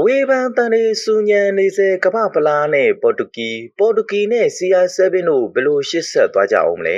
ဝေဖန်တန်တွေစူညံနေစေကမ္ဘာဖလားနဲ့ပေါ်တူဂီနဲ့ CR7 တို့ဘယ်လိုရှေ့ဆက်သွားကြအောင်မလ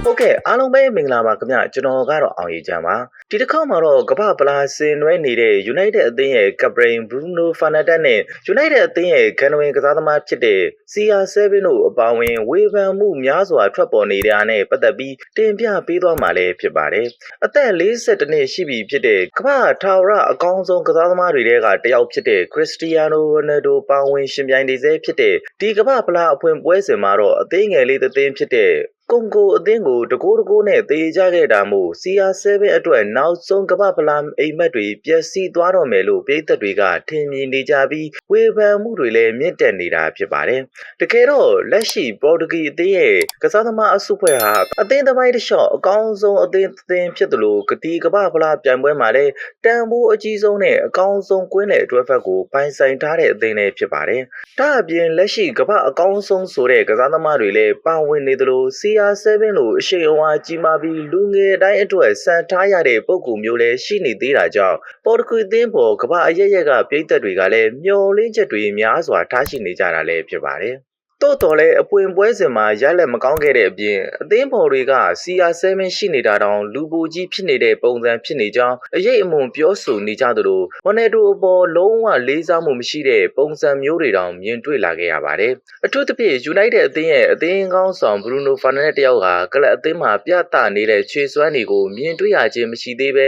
ဲဟုတ်ကဲ့အားလုံးပဲမင်္ဂလာပါခင်ဗျကျွန်တော်ကတော့အောင်ရည်ချမ်းပါဒီတစ်ခေါက်မှာတော့ကမ္ဘာဖလားဆင်နွှဲနေတဲ့ United အသင်းရဲ့ကပရိန် Bruno Fernandes နဲ့ United အသင်းရဲ့ကန်ဝင်ကစားသမားဖြစ်တဲ့ CR7 တို့အပါအဝင်ဝေဖန်မှုများစွာထွက်ပေါ်နေတာနဲ့ပတ်သက်ပြီးတင်ပြပေးသွားမှာလည်းဖြစ်ပါတယ်အသက်42နှစ်ရှိပြီဖြစ်တဲ့ကမ္ဘာထာဝရအကောင်းဆုံးကစားသမားတွေထဲကတစ်ယောက်ဖြစ်တဲ့ Cristiano Ronaldo ပါဝင်ရှင်ပြိုင်နေစေဖြစ်တဲ့ဒီကမ္ဘာဖလားအဖွင့်ပွဲစဉ်မှာတော့အသင်းငယ်လေးတစ်သင်းဖြစ်တဲ့ကွန်ဂိုအသင်းကိုတကိုးနဲ့သေချခဲ့တာမို့ CR7 အတွက်နောက်ဆုံးကမ္ဘာဖလားအိမ်မက်တွေပျက်စီးသွားတော့မယ်လို့ပြည်သက်တွေကထင်မြင်နေကြပြီးဝေဖန်မှုတွေလည်းမြင့်တက်နေတာဖြစ်ပါတယ်။တကယ်တော့လက်ရှိပေါ်တူဂီအသင်းရဲ့ကစားသမားအစုအဖွဲ့ဟာအသင်းသမိုင်းတစ်လျှောက်အကောင်းဆုံးအသင်းဖြစ်တယ်လို့ဒီကမ္ဘာဖလားပြိုင်ပွဲမှာလည်းတန်ဖိုးအကြီးဆုံးနဲ့အကောင်းဆုံးကွင်းလယ်အတွက်ဖက်ကိုပိုင်ဆိုင်ထားတဲ့အသင်းလည်းဖြစ်ပါတယ်။ဒါအပြင်လက်ရှိကမ္ဘာအကောင်းဆုံးဆိုတဲ့ကစားသမားတွေလည်းပါဝင်နေတယ်လို့ CR7 လို့အရှိန်အဝါကြီးမားပြီးလူငယ်တိုင်းအတွက်စံထားရတဲ့ပုံကူမျိုးလည်းရှိနေသေးတာကြောင့်ပေါ်တူဂီအသင်းပေါ်ကမ္ဘာအရက်ရက်ကပြည်သက်တွေကလည်းမျှော်လင့်ချက်တွေများစွာထားရှိနေကြတာလည်းဖြစ်ပါတယ်တော်တော်လည်းအပွင့်ပွဲစဉ်မှာရက်လက်မကောင်းခဲ့တဲ့အပြင်အသင်းပေါ်တွေက CR7 ရှိနေတာတောင်လူပူကြီးဖြစ်နေတဲ့ပုံစံဖြစ်နေကြောင်းအရေးအမွန်ပြောဆိုနေကြသလိုဝနယ်ဒိုအပေါ်လုံးဝလေးစားမှုမရှိတဲ့ပုံစံမျိုးတွေတောင်မြင်တွေ့လာခဲ့ရပါတယ်အထူးသဖြင့် United အသင်းရဲ့အသင်းကောင်းဆောင် Bruno Fernandes တယောက်ကကလပ်အသင်းမှာပြသနေတဲ့ခြေစွမ်းတွေကိုမြင်တွေ့ရခြင်းမရှိသေးပဲ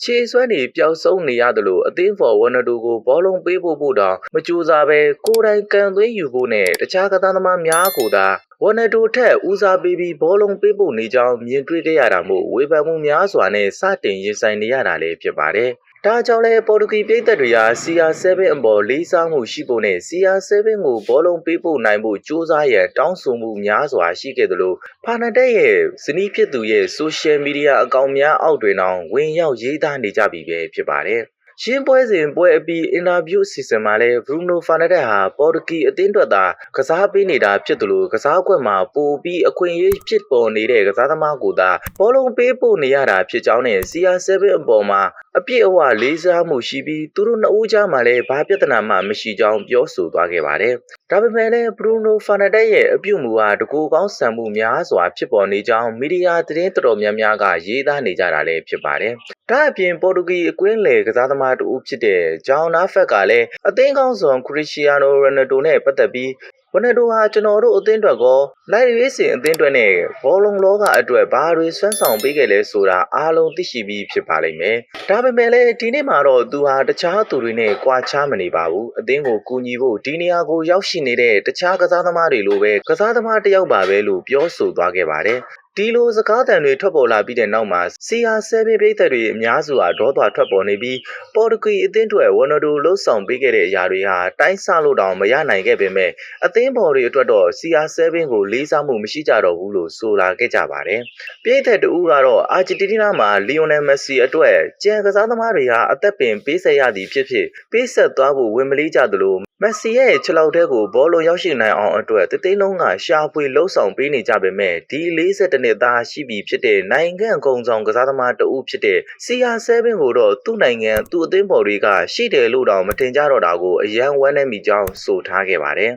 ခြေစွမ်းတွေပျောက်ဆုံးနေရသလိုအသင်းပေါ်ဝနယ်ဒိုကိုဘောလုံးပေးဖို့တောင်မကြိုးစားပဲကိုယ်တိုင်ကန်သွင်းယူဖို့နဲ့တခြားကစားသမားများကိုသာဝနယ်ဒိုထက်ဦးစားပေးပြီးဘောလုံးပေးဖို့နေကြောင်းမြင်တွေ့ခဲ့ရတာမို့ဝေဖန်မှုများစွာနဲ့စတင်ရင်ဆိုင်နေရတာလည်းဖြစ်ပါတယ်။ဒါကြောင့်လည်းပေါ်တူဂီပြည်သက်တွေဟာ CR7 အပေါ်လေးစားမှုရှိဖို့နဲ့ CR7 ကိုဘောလုံးပေးဖို့နိုင်ဖို့ကြိုးစားရန်တောင်းဆိုမှုများစွာရှိခဲ့သလိုဖာနန်ဒက်ရဲ့ဇနီးဖြစ်သူရဲ့ social media အကောင့်များအောက်တွင်တောင်ဝင်ရောက်ရေးသားနေကြပြီပဲဖြစ်ပါတယ်။ရှင်းပွဲစဉ်ပွဲအပြီးအင်တာဗျူးစီစဉ်မှာလဲ Bruno Fernandes ဟာပေါ်တူဂီအသင်းအတွက်သာကစားပေးနေတာဖြစ်တယ်လို့ကစားကွက်မှာပိုပြီးအခွင့်အရေးဖြစ်ပေါ်နေတဲ့ကစားသမားကိုသာဘောလုံးပေးဖို့နေရတာဖြစ်ကြောင်းနဲ့ CR7 အပေါ်မှာအပြည့်အဝလေးစားမှုရှိပြီးသူတို့နှစ်ဦးကြားမှာလည်းဘာပြဿနာမှမရှိကြောင်းပြောဆိုသွားခဲ့ပါတယ်။ဒါပေမဲ့လည်း Bruno Fernandes ရဲ့အပြုအမူဟာတကူကောင်းဆန်မှုများစွာဖြစ်ပေါ်နေကြောင်းမီဒီယာသတင်းတော်တော်များများကရေးသားနေကြတာလည်းဖြစ်ပါတယ်။ဒါအပြင်ပေါ်တူဂီအကွင်းလေကစားသမားတူဖြစ်တဲ့ဂျောင်နာဖက်ကလည်းအသင်းကောင်းဆောင် Cristiano Ronaldo နဲ့ပတ်သက်ပြီးဝနယ်ဒိုဟာကျွန်တော်တို့အသင်းအတွက်ကောလိုက်ရေးစင်အသင်းအတွက်နဲ့ဘောလုံးလောကအတွက်ဘာတွေဆွမ်းဆောင်ပေးခဲ့လဲဆိုတာအားလုံးသိရှိပြီးဖြစ်ပါလိမ့်မယ်။ဒါပေမဲ့လည်းဒီနေ့မှာတော့သူဟာတခြားသူတွေနဲ့ကွာခြားမနေပါဘူး။အသင်းကိုကူညီဖို့ဒီနေရာကိုရောက်ရှိနေတဲ့တခြားကစားသမားတွေလိုပဲကစားသမားတစ်ယောက်ပါပဲလို့ပြောဆိုသွားခဲ့ပါတယ်။ဒီလိုစကားသံတွေထွက်ပေါ်လာပြီးတဲ့နောက်မှာ CR7 ပြည်သက်တွေအများစုဟာဒေါသထွက်ပေါ်နေပြီးပေါ်တူဂီအသင်းတွေဝနယ်ဒိုလှုပ်ဆောင်ပေးခဲ့တဲ့အရာတွေဟာတိုင်းဆလို့တောင်မရနိုင်ခဲ့ပေမဲ့အသင်းပေါ်တွေအတွက်တော့ CR7 ကိုလေးစားမှုမရှိကြတော့ဘူးလို့ဆိုလာခဲ့ကြပါတယ်။ပြည်သက်တူကတော့အာဂျင်တီးနားမှာလီယိုနယ်မက်ဆီအတွက်ကြံကစားသမားတွေဟာအသက်ပင်ပေးဆက်ရသည်ဖြစ်ပေးဆက်သွားဖို့ဝင်မလေးကြသလိုမက်ဆီရဲ့ခြေထောက်ထဲကိုဘောလုံးရောက်ရှိနိုင်အောင်အတွက်တသိန်းလုံးကရှာဖွေလှုပ်ဆောင်ပေးနေကြပေမဲ့ဒီ42နှစ်သားရှိပြီဖြစ်တဲ့နိုင်ငံကုံဆောင်ကစားသမားတဦးဖြစ်တဲ့ CR7 ကိုတော့သူ့နိုင်ငံသူ့အသင်းပေါ်တွေကရှိတယ်လို့တောင်မတင်ကြတော့တာကိုအယံဝမ်းနဲ့မိကြောင်းဆိုထားခဲ့ပါတယ်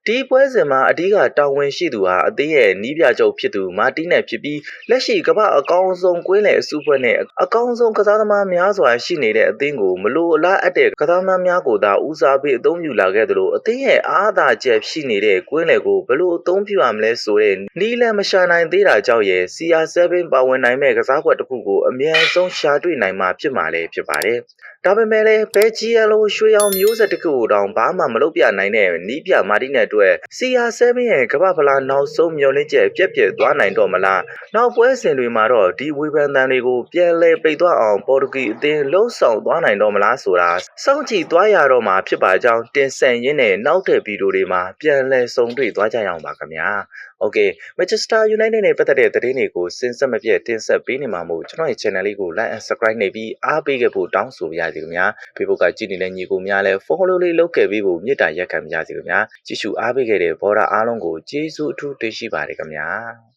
ဒီပွဲစဉ်မှာအဓိကတာဝန်ရှိသူဟာအသင်းရဲ့နီးပြချုပ်ဖြစ်သူမာတီနက်ဖြစ်ပြီးလက်ရှိကမ္ဘာအကောင်းဆုံးကွင်းလယ်အစုဖွဲ့နဲ့အကောင်းဆုံးကစားသမားများစွာရှိနေတဲ့အသင်းကိုမလိုအလားအပ်တဲ့ကစားသမားများကိုသာဦးစားပေးအသုံးပြုလာခဲ့သလိုအသင်းရဲ့အားသာချက်ရှိနေတဲ့ကွင်းလယ်ကိုဘယ်လိုအသုံးပြုရမလဲဆိုတဲ့နီးလန်းမရှာနိုင်သေးတာကြောင့်ရဲ့ CR7 ပါဝင်နိုင်မဲ့ကစားကွက်တစ်ခုကိုအမြန်ဆုံးရှာတွေ့နိုင်မှာဖြစ်မှာလည်းဖြစ်ပါတယ်ဒါပေမဲ့လည်းဘယ်ဂျီယလိုရွှေအောင်မျိုးဆက်တစ်ခုတောင်ဘာမှမလုပ်ပြနိုင်တဲ့နီးပြမာတီနက်အတွက် CR7 ရဲ့ကမ္ဘာဖလားနောက်ဆုံးမျှော်လင့်ချက်ပြက်ပြက်သွားနိုင်တော့မလားနောက်ပွဲစဉ်တွေမှာတော့ဒီဝေဖန်သံတွေကိုပြန်လည်ပိတ်သွားအောင်ပေါ်တူဂီအသင်းလှုံ့ဆော်သွားနိုင်တော့မလားဆိုတာစောင့်ကြည့်သွားရတော့မှာဖြစ်ပါကြောင်းတင်ဆက်ရင်းနဲ့နောက်တဲ့ဗီဒီယိုတွေမှာပြန်လည်ဆုံတွေ့သွားကြရအောင်ပါခင်ဗျာOkay Manchester United နဲ့ပတ်သက်တဲ့သတင်းတွေကိုစဉ်ဆက်မပြတ်တင်ဆက်ပေးနေမှာမို့ကျွန်တော်ရဲ့ channel လေးကို like and subscribe နေပြီးအားပေးခဲ့ဖို့တောင်းဆိုပါရစေခင်ဗျာ Facebook ကကြည့်နေတဲ့ညီကိုများလည်း follow လေးလုပ်ခဲ့ပြီးဖို့မေတ္တာရက်ခံပါရစေခင်ဗျာကြည့်ရှုအားပေးခဲ့တဲ့ဘော်ဒါအားလုံးကိုကျေးဇူးအထူးတင်ရှိပါတယ်ခင်ဗျာ